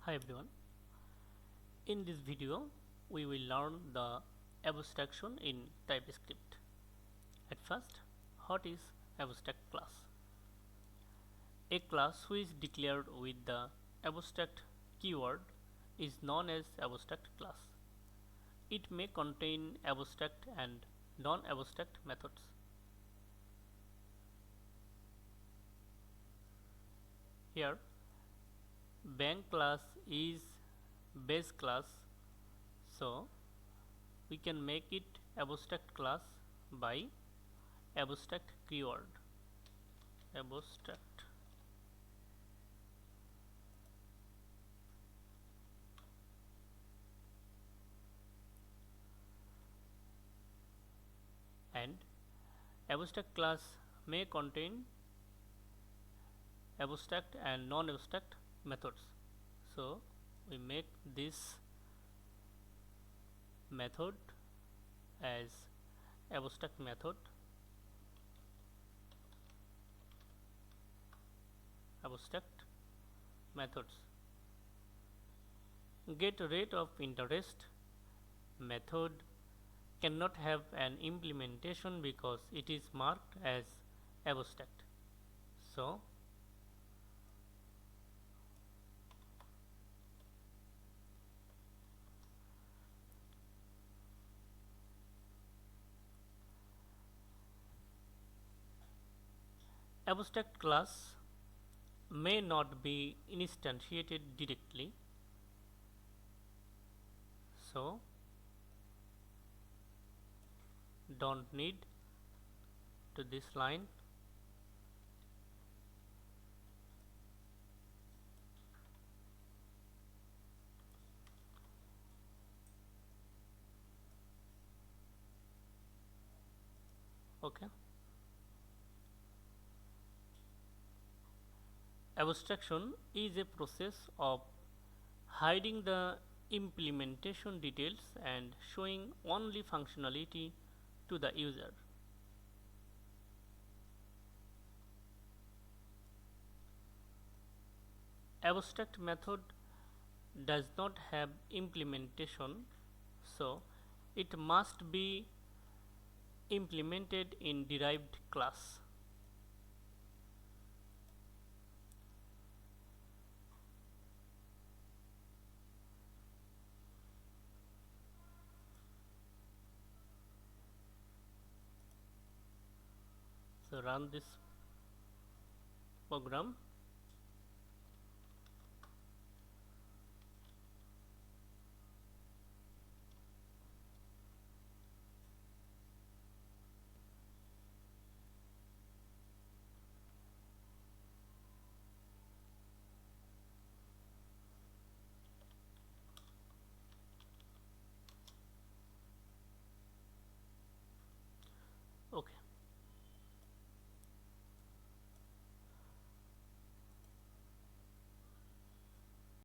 Hi everyone. In this video we will learn the abstraction in TypeScript. At first, what is abstract class? A class which is declared with the abstract keyword is known as abstract class. It may contain abstract and non-abstract methods. Here, bank class is base class, so we can make it abstract class by abstract keyword. Abstract and abstract class may contain abstract and non-abstract methods. So we make this method as abstract method, abstract methods. Get rate of interest method cannot have an implementation because it is marked as abstract. So abstract class may not be instantiated directly, so don't need to this line. Okay. Abstraction is a process of hiding the implementation details and showing only functionality to the user. Abstract method does not have implementation, so it must be implemented in derived class. So run this program.